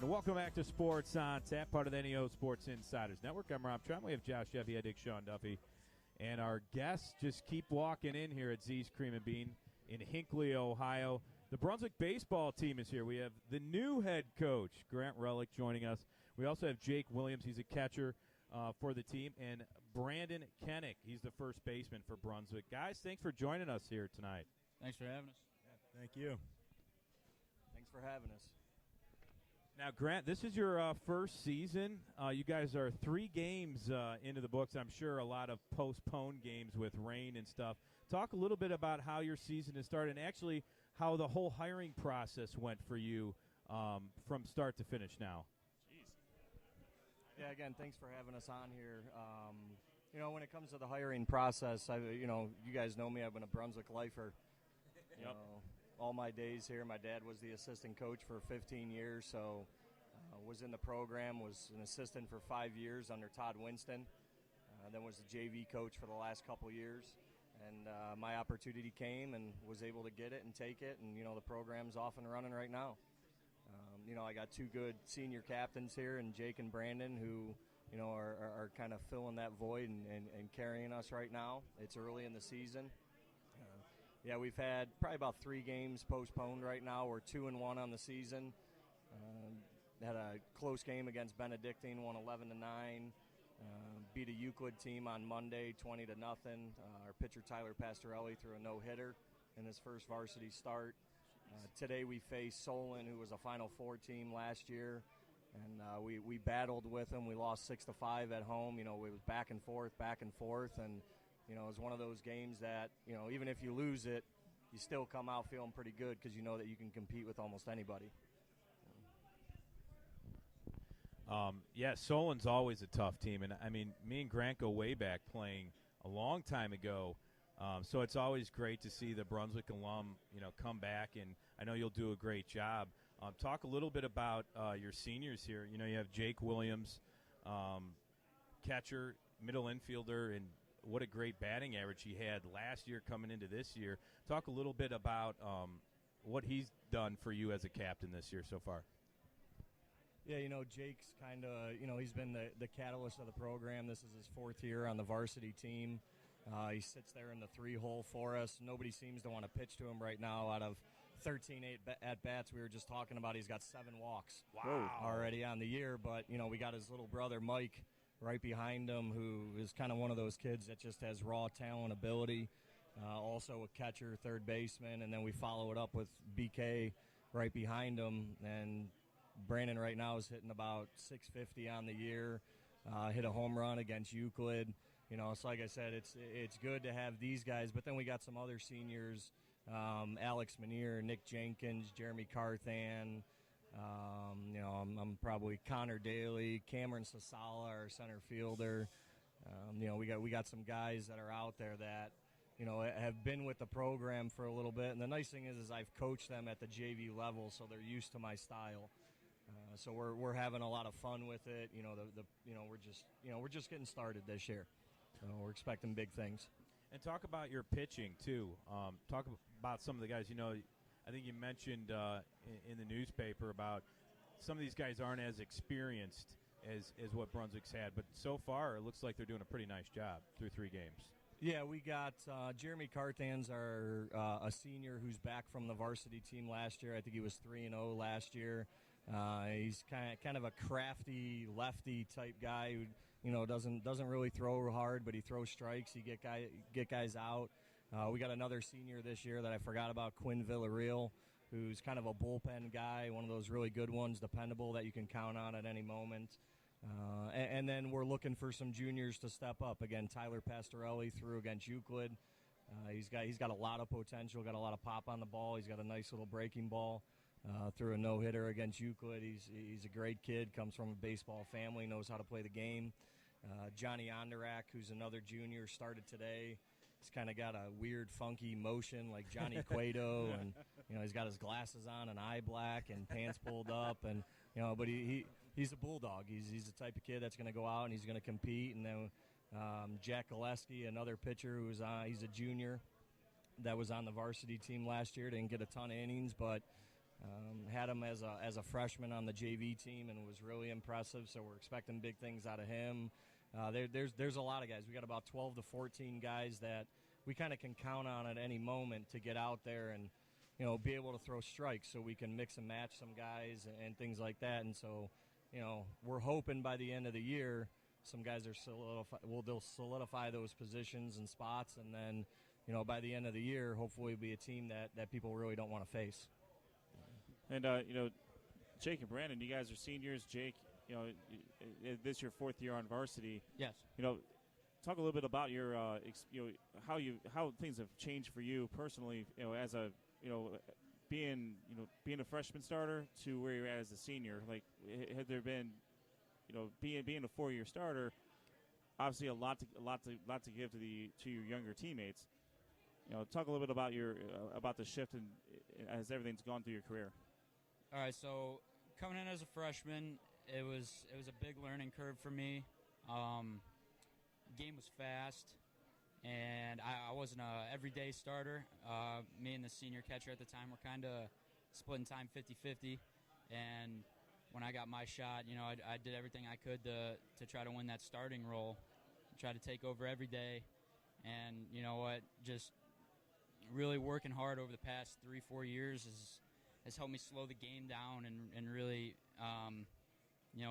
Welcome back to Sports on Tap, part of the NEO Sports Insiders Network. I'm Rob Trump. We have Josh Jeffy, Dick, Sean Duffy. And our guests just keep walking in here at Z's Cream and Bean in Hinckley, Ohio. The Brunswick baseball team is here. We have the new head coach, Grant Relic, joining us. We also have Jake Williams. He's a catcher for the team. And Brandon Kenik. He's the first baseman for Brunswick. Guys, thanks for joining us here tonight. Thanks for having us. Yeah, thank you. Thanks for having us. Now, Grant, this is your first season. You guys are 3 games into the books. I'm sure a lot of postponed games with rain and stuff. Talk a little bit about how your season has started and actually how the whole hiring process went for you from start to finish now. Jeez. Yeah, again, thanks for having us on here. When it comes to the hiring process, you guys know me. I've been a Brunswick lifer. All my days here. My dad was the assistant coach for 15 years, so was in the program, was an assistant for 5 years under Todd Winston, then was the JV coach for the last couple years. And my opportunity came and was able to get it and take it, and, the program's off and running right now. I got 2 good senior captains here, and Jake and Brandon, who, are kind of filling that void and carrying us right now. It's early in the season. Yeah, we've had probably about 3 games postponed right now. We're 2-1 on the season. Had a close game against Benedictine, won 11-9. Beat a Euclid team on Monday, 20-0. Our pitcher Tyler Pastorelli threw a no-hitter in his first varsity start. Today we faced Solon, who was a Final Four team last year, and we battled with them. We lost 6-5 at home. It was back and forth, and it was one of those games that, even if you lose it, you still come out feeling pretty good because you know that you can compete with almost anybody. Solon's always a tough team. And, me and Grant go way back playing a long time ago. So it's always great to see the Brunswick alum, come back. And I know you'll do a great job. Talk a little bit about your seniors here. You have Jake Williams, catcher, middle infielder, and what a great batting average he had last year coming into this year. Talk a little bit about what he's done for you as a captain this year so far. Yeah, Jake's kind of, he's been the catalyst of the program. This is his 4th year on the varsity team. He sits there in the 3-hole for us. Nobody seems to want to pitch to him right now. Out of 13 at-bats we were just talking about, he's got 7 walks already on the year. But, we got his little brother Mike right behind him, who is kind of one of those kids that just has raw talent, ability. Also a catcher, third baseman, and then we follow it up with BK right behind him. And Brandon right now is hitting about 650 on the year. Hit a home run against Euclid. So like I said, it's good to have these guys. But then we got some other seniors, Alex Manier, Nick Jenkins, Jeremy Carthan. I'm probably Connor Daly, Cameron Sasala, our center fielder. We got some guys that are out there that, have been with the program for a little bit. And the nice thing is I've coached them at the JV level, so they're used to my style. So we're having a lot of fun with it. We're just getting started this year. So we're expecting big things. And talk about your pitching too. Talk about some of the guys. I think you mentioned in the newspaper about some of these guys aren't as experienced as what Brunswick's had, but so far it looks like they're doing a pretty nice job through 3 games. Yeah, we got Jeremy Carthan's a senior who's back from the varsity team last year. I think he was 3-0 last year. He's kind of a crafty lefty type guy who doesn't really throw hard, but he throws strikes. He get guys out. We got another senior this year that I forgot about, Quinn Villarreal, who's kind of a bullpen guy, one of those really good ones, dependable that you can count on at any moment. And then we're looking for some juniors to step up. Again, Tyler Pastorelli threw against Euclid. He's got a lot of potential, got a lot of pop on the ball. He's got a nice little breaking ball. Threw a no-hitter against Euclid. He's a great kid, comes from a baseball family, knows how to play the game. Johnny Onderak, who's another junior, started today. He's kind of got a weird, funky motion like Johnny Cueto, and he's got his glasses on and eye black and pants pulled up, and but he's a bulldog. He's the type of kid that's going to go out and he's going to compete. And then Jack Gillespie, another pitcher he's a junior that was on the varsity team last year, didn't get a ton of innings, but Had him as a freshman on the JV team and was really impressive. So we're expecting big things out of him. There's a lot of guys. We got about 12 to 14 guys that we kind of can count on at any moment to get out there and be able to throw strikes, so we can mix and match some guys and things like that. And so we're hoping by the end of the year some guys will solidify those positions and spots, and then by the end of the year hopefully it'll be a team that people really don't want to face. And Jake and Brandon, you guys are seniors. Jake, this is your fourth year on varsity. Yes. Talk a little bit about your how things have changed for you personally. As a being a freshman starter to where you're at as a senior. Like, had there been being a 4-year starter, obviously a lot to give to your younger teammates. Talk a little bit about about the shift and as everything's gone through your career. All right, so coming in as a freshman, it was a big learning curve for me. Game was fast, and I wasn't a everyday starter. Me and the senior catcher at the time were kind of splitting time 50-50, and when I got my shot, I did everything I could to try to win that starting role, try to take over every day, and you know what, just really working hard over the past 3-4 years has helped me slow the game down and really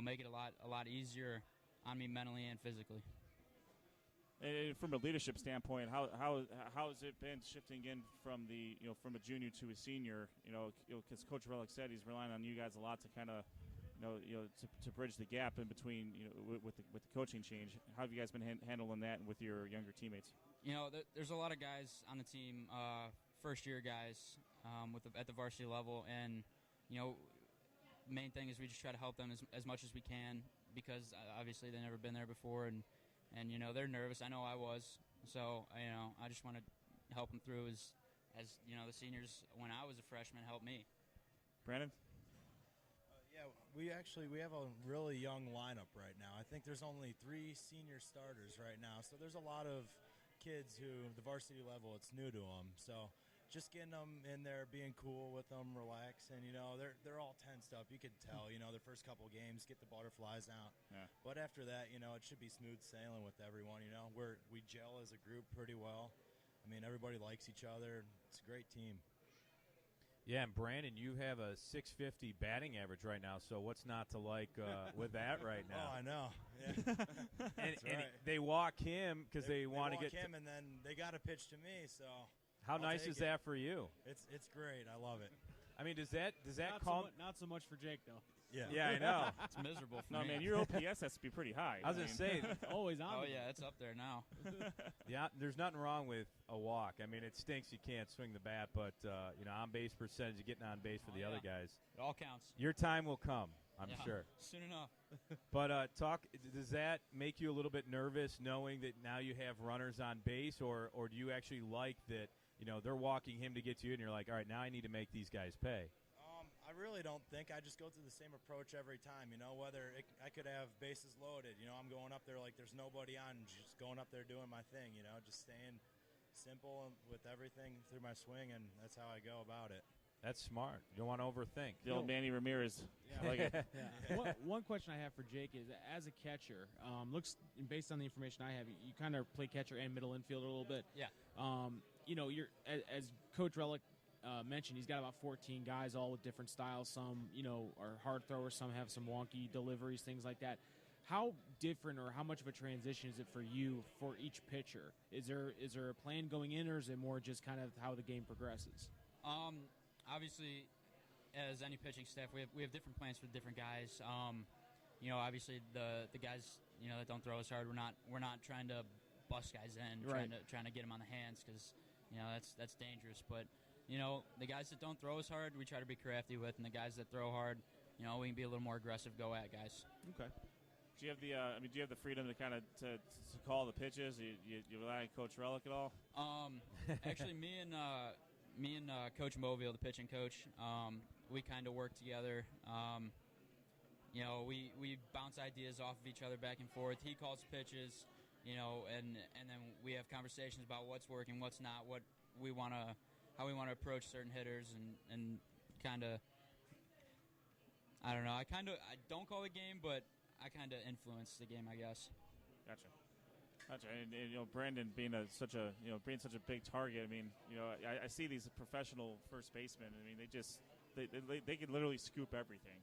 make it a lot easier on me mentally and physically. And from a leadership standpoint, how has it been shifting in from from a junior to a senior? Because Coach Relic said he's relying on you guys a lot to kind of to bridge the gap in between with the coaching change. How have you guys been handling that with your younger teammates? There's a lot of guys on the team, first year guys at the varsity level, and main thing is we just try to help them as much as we can, because obviously they've never been there before, and they're nervous. I know I was, so I just want to help them through as the seniors when I was a freshman helped me. Brandon? We have a really young lineup right now. I think there's only 3 senior starters right now, so there's a lot of kids who the varsity level, it's new to them. So just getting them in there, being cool with them, relaxing, they're all tensed up. You could tell, their first couple of games, get the butterflies out. Yeah. But after that, it should be smooth sailing with everyone. We gel as a group pretty well. I mean, everybody likes each other. It's a great team. Yeah, and Brandon, you have a .650 batting average right now, so what's not to like with that right now? Oh, I know. Yeah. and right. They walk him because they want to get him, and then they got to pitch to me. So how nice is that for you? It's great. I love it. I mean, does that not so much for Jake though. Yeah, I know. It's miserable for me. No, man, your OPS has to be pretty high. I was going to say. Always on. Oh, yeah, it's up there now. Yeah, there's nothing wrong with a walk. I mean, it stinks you can't swing the bat, but, on-base percentage, getting on base for the other guys. It all counts. Your time will come, I'm sure. Soon enough. But does that make you a little bit nervous knowing that now you have runners on base, or do you actually like that, they're walking him to get to you, and you're like, all right, now I need to make these guys pay? I really don't think. I just go through the same approach every time, whether I could have bases loaded. I'm going up there like there's nobody on, just going up there doing my thing, just staying simple with everything through my swing, and that's how I go about it. That's smart. You don't want to overthink. The old Manny Ramirez. Yeah. Like it. Yeah. One question I have for Jake is, as a catcher, looks based on the information I have, you kind of play catcher and middle infielder a little bit. Yeah. You're as Coach Relic mentioned, he's got about 14 guys, all with different styles. Some, are hard throwers. Some have some wonky deliveries, things like that. How different or how much of a transition is it for you for each pitcher? Is there a plan going in, or is it more just kind of how the game progresses? Obviously, as any pitching staff, we have different plans for different guys. Obviously the guys that don't throw as hard, we're not trying to bust guys in, right. trying to get them on the hands, because that's dangerous. But the guys that don't throw as hard, we try to be crafty with, and the guys that throw hard, we can be a little more aggressive, go at guys. Okay. Do you have the freedom to kind of to call the pitches? You rely on Coach Relic at all? Actually, me and Coach Moville, the pitching coach, we kind of work together. We bounce ideas off of each other back and forth. He calls pitches, and then we have conversations about what's working, what's not, how we want to approach certain hitters, and kind of I don't know. I don't call the game, but I kind of influence the game, I guess. Gotcha. And Brandon being such a big target. I mean, I see these professional first basemen. I mean, they can literally scoop everything.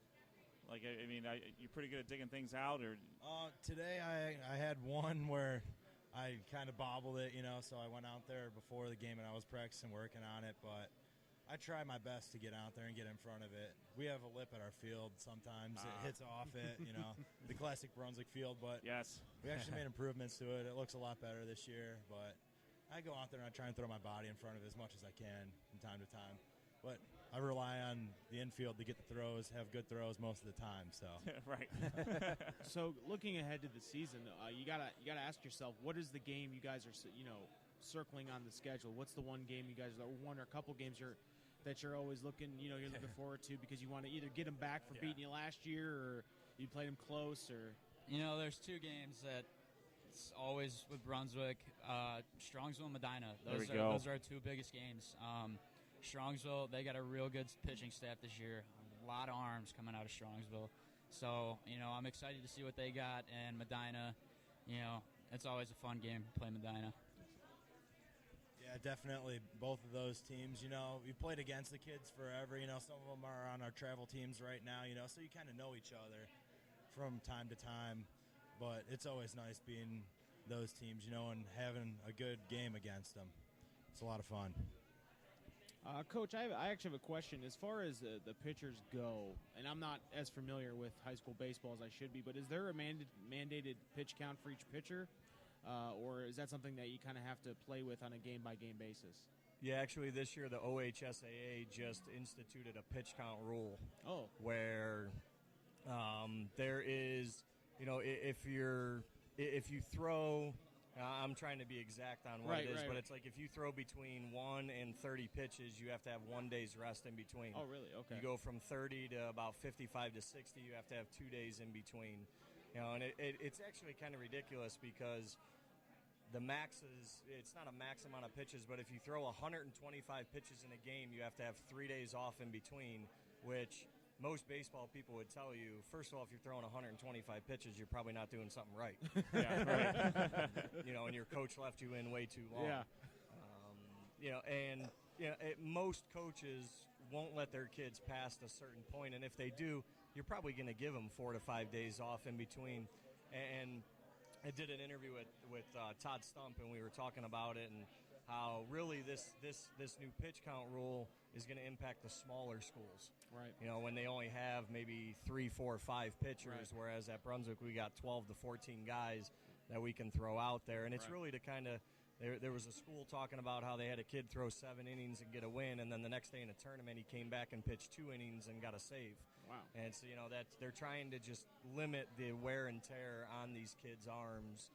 Like, I mean, you're pretty good at digging things out, or today I had one where I kind of bobbled it, so I went out there before the game and I was practicing working on it, but I try my best to get out there and get in front of it. We have a lip at our field sometimes. It hits off it, the classic Brunswick field, but yes, we actually made improvements to it. It looks a lot better this year, but I go out there and I try and throw my body in front of it as much as I can from time to time. But I rely on the infield to get the throws, have good throws most of the time. So right. So looking ahead to the season, you gotta ask yourself, what is the game you guys are circling on the schedule? What's the one game you guys are one or a couple games that you're always looking forward to because you want to either get them back for beating you last year or you played them close or there's two games that it's always with Brunswick, Strongsville and Medina. Those are our two biggest games. Strongsville, they got a real good pitching staff this year. A lot of arms coming out of Strongsville. So, I'm excited to see what they got. And Medina, it's always a fun game to play Medina. Yeah, definitely both of those teams. We played against the kids forever. Some of them are on our travel teams right now, so you kind of know each other from time to time. But it's always nice being those teams, and having a good game against them. It's a lot of fun. Coach, I actually have a question. As far as the pitchers go, and I'm not as familiar with high school baseball as I should be, but is there a mandated pitch count for each pitcher? Or is that something that you kind of have to play with on a game-by-game basis? Yeah, actually this year the OHSAA just instituted a pitch count rule. Oh. Where there is, if you throw... I'm trying to be exact on what it is, but it's like if you throw between 1 and 30 pitches, you have to have 1 day's rest in between. Oh, really? Okay. You go from 30 to about 55 to 60, you have to have 2 days in between. And it's actually kind of ridiculous because the max it's not a max amount of pitches, but if you throw 125 pitches in a game, you have to have 3 days off in between, which most baseball people would tell you, first of all, if you're throwing 125 pitches, you're probably not doing something right. Yeah, right. And your coach left you in way too long. Yeah. Most coaches won't let their kids past a certain point, and if they do, you're probably going to give them 4 to 5 days off in between. And I did an interview with Todd Stump, and we were talking about it and how really this new pitch count rule is going to impact the smaller schools. Right. When they only have maybe 3, 4, 5 pitchers, right. Whereas at Brunswick we got 12 to 14 guys that we can throw out there. And it's really to kind of there was a school talking about how they had a kid throw 7 innings and get a win, and then the next day in a tournament he came back and pitched 2 innings and got a save. Wow. And so, that they're trying to just limit the wear and tear on these kids' arms.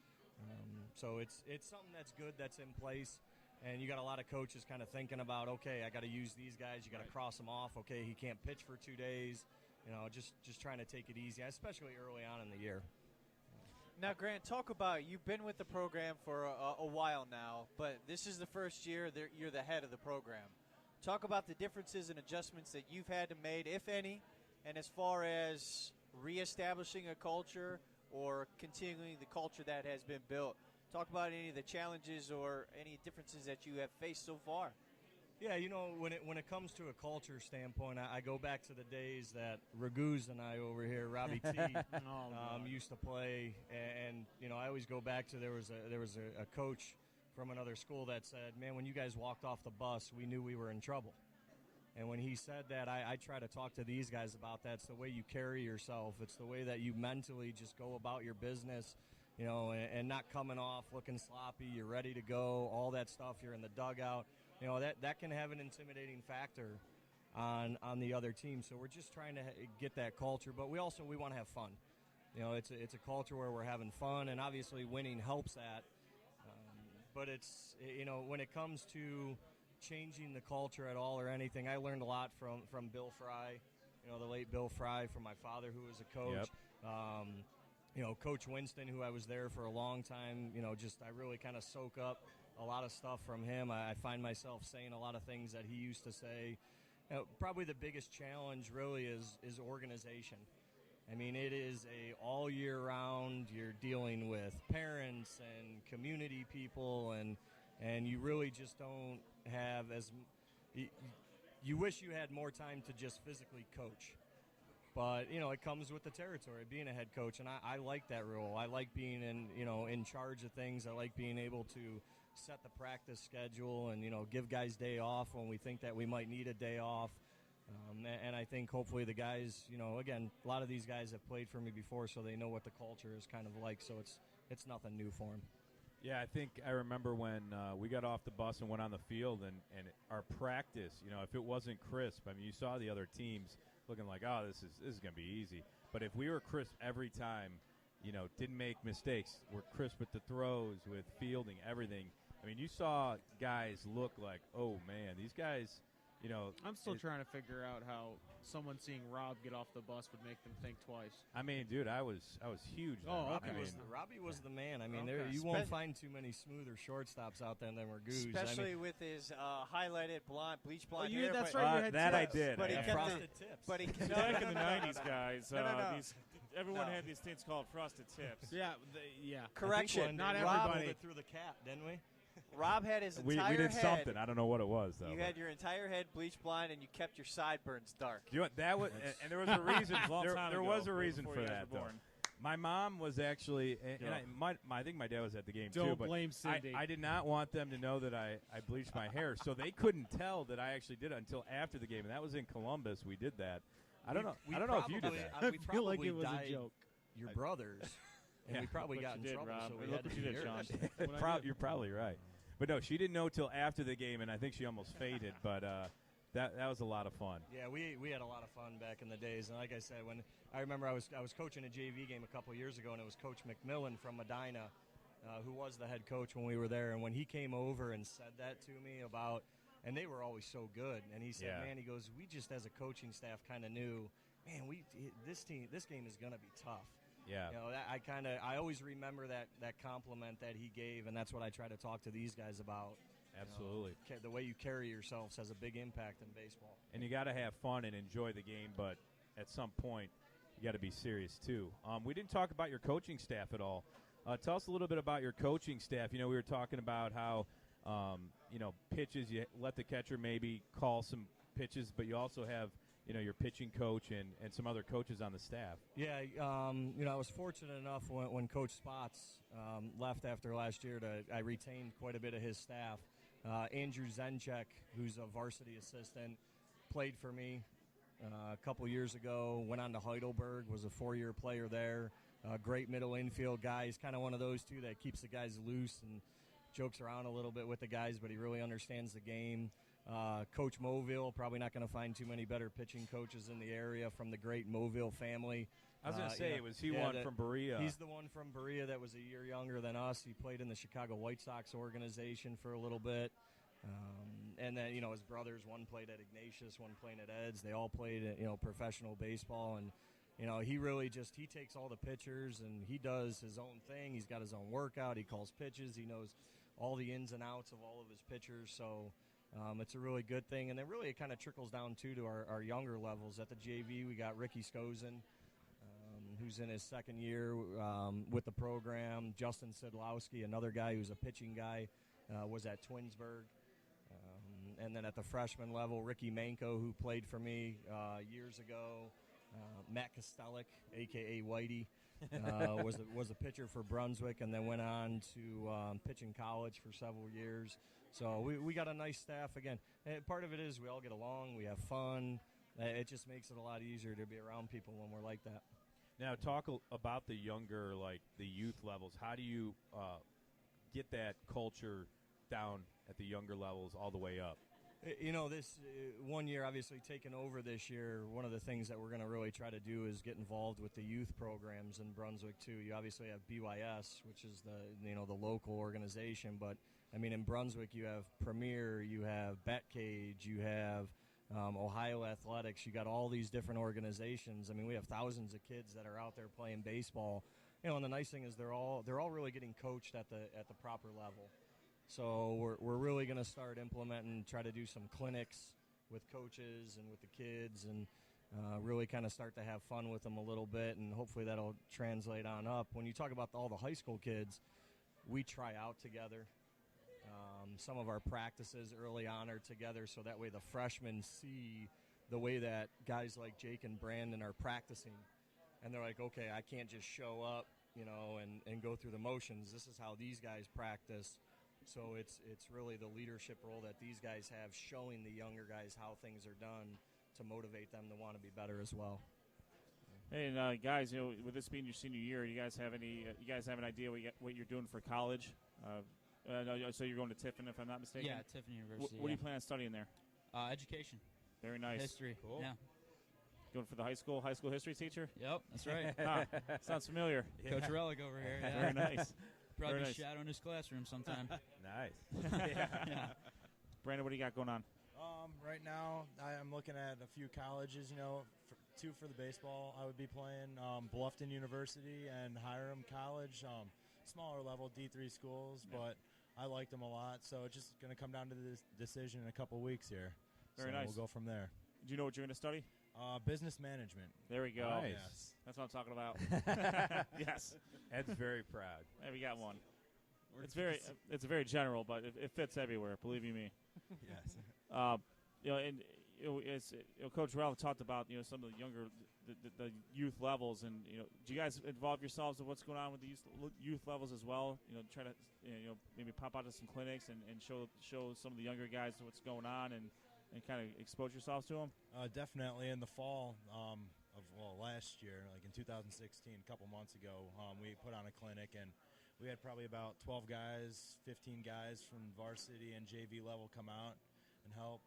So it's something that's good that's in place. And you got a lot of coaches kind of thinking about, okay, I got to use these guys. You got to cross them off. Okay, he can't pitch for 2 days. Just trying to take it easy, especially early on in the year. Now, Grant, talk about, you've been with the program for a while now, but this is the first year that you're the head of the program. Talk about the differences and adjustments that you've had to make, if any, and as far as reestablishing a culture or continuing the culture that has been built. Talk about any of the challenges or any differences that you have faced so far. Yeah, when it comes to a culture standpoint, I go back to the days that Raguse and I over here, Robbie T, used to play, and I always go back to there was a coach from another school that said, "Man, when you guys walked off the bus, we knew we were in trouble." And when he said that, I try to talk to these guys about that. It's the way you carry yourself. It's the way that you mentally just go about your business. And not coming off looking sloppy, you're ready to go, all that stuff, you're in the dugout. That can have an intimidating factor on the other team. So we're just trying to get that culture, but we want to have fun. It's a culture where we're having fun, and obviously winning helps that. But it's, when it comes to changing the culture at all or anything, I learned a lot from Bill Fry, the late Bill Fry, from my father who was a coach. Yep. Coach Winston, who I was there for a long time, I really kind of soak up a lot of stuff from him. I find myself saying a lot of things that he used to say. Probably the biggest challenge really is organization. I mean, it is a all year round. You're dealing with parents and community people, and you really just don't have you wish you had more time to just physically coach. But, it comes with the territory, being a head coach, and I like that role. I like being in charge of things. I like being able to set the practice schedule and, give guys day off when we think that we might need a day off. And I think hopefully the guys, again, a lot of these guys have played for me before, so they know what the culture is kind of like, so it's nothing new for them. Yeah, I think I remember when we got off the bus and went on the field, and our practice, if it wasn't crisp, I mean, you saw the other teams looking like, oh, this is going to be easy. But if we were crisp every time, didn't make mistakes, we're crisp with the throws, with fielding, everything. I mean, you saw guys look like, oh, man, these guys – I'm still trying to figure out how someone seeing Rob get off the bus would make them think twice. I mean, dude, I was huge. Oh, okay. Robbie was the man. I mean, you won't find too many smoother shortstops out there than Magoo's. Especially with his highlighted bleach blonde hair. That's right. That I did. But he kept frosted tips. But he Back in the 90s, guys, No. everyone had these things called frosted tips. Yeah. Correction. Not Rob everybody. it through the cap, didn't we? Rob had his we entire did head. something. I don't know what it was, though. You had your entire head bleach blonde, and you kept your sideburns dark. You know what, that was, and there was a reason. there was a reason before for you guys that, were though. born. My mom was actually, and Yeah. I think my dad was at the game Don't too. But blame Cindy. I did not want them to know that I bleached my hair, so they couldn't tell that I actually did it until after the game, and that was in Columbus. We did that. I don't know if you did that. We I feel like probably it was dyed a joke. your brothers, and we probably Look got what in you did, trouble. Rob. So we Look had what to you do did, yours. Sean. You're probably right. But no, she didn't know till after the game, and I think she almost fainted. But that was a lot of fun. Yeah, we had a lot of fun back in the days, and like I said, when I remember I was coaching a JV game a couple years ago, and it was Coach McMillan from Medina, who was the head coach when we were there, and when he came over and said that to me about, and they were always so good, and he said, man, he goes, we just as a coaching staff kind of knew, man, this game is going to be tough. Yeah. I always remember that compliment that he gave, and that's what I try to talk to these guys about. Absolutely. The way you carry yourselves has a big impact in baseball. And you got to have fun and enjoy the game, but at some point you got to be serious too. We didn't talk about your coaching staff at all. Tell us a little bit about your coaching staff. We were talking about how pitches, you let the catcher maybe call some pitches, but you also have your pitching coach and some other coaches on the staff. Yeah, I was fortunate enough when Coach Spots left after last year I retained quite a bit of his staff. Andrew Zenchek, who's a varsity assistant, played for me a couple years ago, went on to Heidelberg, was a 4-year player there. Great middle infield guy. He's kind of one of those two that keeps the guys loose and jokes around a little bit with the guys, but he really understands the game. Coach Moville, probably not going to find too many better pitching coaches in the area from the great Moville family. I was going to say, was he one from Berea? He's the one from Berea that was a year younger than us. He played in the Chicago White Sox organization for a little bit. And then, his brothers, one played at Ignatius, one played at Eds. They all played, professional baseball. And, he really he takes all the pitchers and he does his own thing. He's got his own workout. He calls pitches. He knows all the ins and outs of all of his pitchers. So it's a really good thing. And then really it kind of trickles down, too, to our younger levels. At the JV, we got Ricky Skozen, who's in his second year with the program. Justin Sidlowski, another guy who's a pitching guy, was at Twinsburg. And then at the freshman level, Ricky Manko, who played for me years ago. Matt Kostelik, a.k.a. Whitey, was a pitcher for Brunswick and then went on to pitch in college for several years. So we got a nice staff. Again, part of it is we all get along. We have fun. It just makes it a lot easier to be around people when we're like that. Now, talk about the younger, like the youth levels. How do you get that culture down at the younger levels all the way up? This 1 year, obviously taken over this year, one of the things that we're going to really try to do is get involved with the youth programs in Brunswick, too. You obviously have BYS, which is the local organization, but, in Brunswick you have Premier, you have Batcage, you have Ohio Athletics, you got all these different organizations. We have thousands of kids that are out there playing baseball. And the nice thing is they're all really getting coached at the proper level. So we're really going to start implementing, try to do some clinics with coaches and with the kids, and really kind of start to have fun with them a little bit, and hopefully that'll translate on up. When you talk about all the high school kids, we try out together. Some of our practices early on are together, so that way the freshmen see the way that guys like Jake and Brandon are practicing, and they're like, okay, I can't just show up, and go through the motions. This is how these guys practice. So it's really the leadership role that these guys have, showing the younger guys how things are done to motivate them to want to be better as well. Hey, and guys, with this being your senior year, you guys have an idea what you're doing for college? So you're going to Tiffin, if I'm not mistaken? Yeah, Tiffin University. What do you plan on studying there? Education. Very nice. History. Cool. Yeah. Going for the high school history teacher? Yep, that's right. Sounds familiar. Coach Relic over here. Yeah. Very nice. Probably Very nice. shadowing his classroom sometime. Nice. Yeah. Brandon, what do you got going on? Right now, I'm looking at a few colleges, two for the baseball I would be playing, Bluffton University and Hiram College, smaller level D3 schools, but I like them a lot, so it's just going to come down to this decision in a couple weeks here. Very so nice. We'll go from there. Do you know what you're going to study? Business management. There we go. Nice. Yes. That's what I'm talking about. Yes. Ed's very proud. Hey, we got one. It's very general, but it fits everywhere. Believe you me. Yes. Coach Ralph talked about some of the younger, the youth levels, and do you guys involve yourselves in what's going on with the youth levels as well? Try to maybe pop out to some clinics and show some of the younger guys what's going on and kind of expose yourselves to them. Definitely in the fall of last year, like in 2016, a couple months ago, we put on a clinic, and we had probably about 12 guys, 15 guys from varsity and JV level come out and help.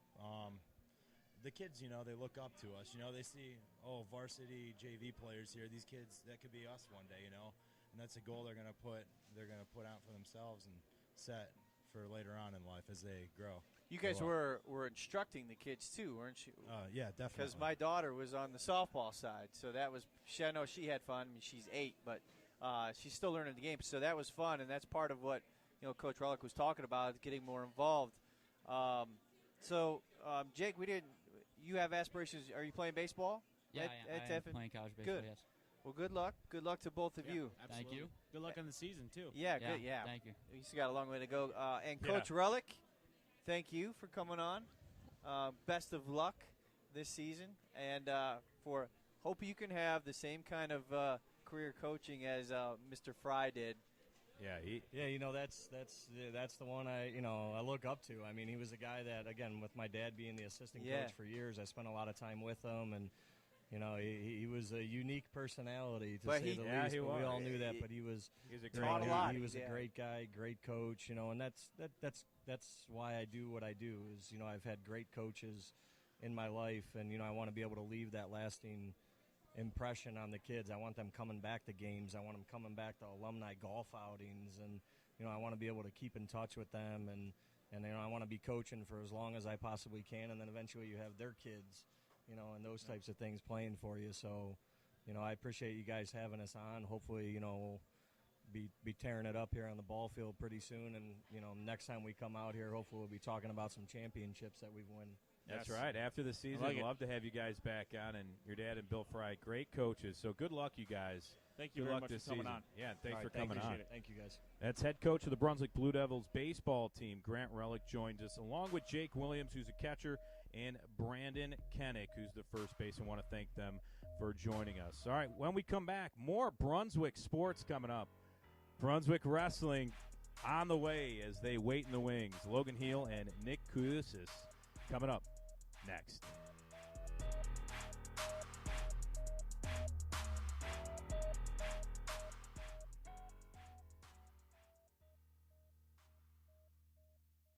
The kids, they look up to us. They see, varsity JV players here. These kids, that could be us one day, and that's a goal they're gonna put out for themselves and set for later on in life as they grow. You guys were instructing the kids too, weren't you? Yeah, definitely. Because my daughter was on the softball side, so that was. I know she had fun. I mean, she's 8, but she's still learning the game, so that was fun, and that's part of what Coach Relic was talking about, getting more involved. Jake, you have aspirations. Are you playing baseball? Yeah, I am playing college baseball. Good. Yes. Well, good luck. Good luck to both of you. Absolutely. Thank you. Good luck on the season, too. Yeah, good. Yeah. Thank you. You still got a long way to go. And Coach Relic, thank you for coming on. Best of luck this season, and hope you can have the same kind of career coaching as Mr. Fry did. Yeah, that's the one I look up to. I mean, he was a guy that, again, with my dad being the assistant coach for years, I spent a lot of time with him, and he was a unique personality to say the least. But we all knew that, but he was a great great guy. He was a great guy, great coach, and that's why I do what I do. Is I've had great coaches in my life, and I want to be able to leave that lasting impression on the kids. I want them coming back to games. I want them coming back to alumni golf outings, and I want to be able to keep in touch with them, and I want to be coaching for as long as I possibly can, and then eventually you have their kids, and those types of things playing for you. So, I appreciate you guys having us on. Hopefully, we'll be tearing it up here on the ball field pretty soon, and next time we come out here, hopefully we'll be talking about some championships that we've won. That's right. After the season, I'd love to have you guys back on, and your dad and Bill Fry, great coaches. So good luck, you guys. Thank you very much for coming on. Yeah, thanks for coming on. Thank you, guys. That's head coach of the Brunswick Blue Devils baseball team, Grant Relic, joins us, along with Jake Williams, who's a catcher, and Brandon Kenik, who's the first base. I want to thank them for joining us. All right, when we come back, more Brunswick sports coming up. Brunswick wrestling on the way as they wait in the wings. Logan Heel and Nick Kousis coming up next.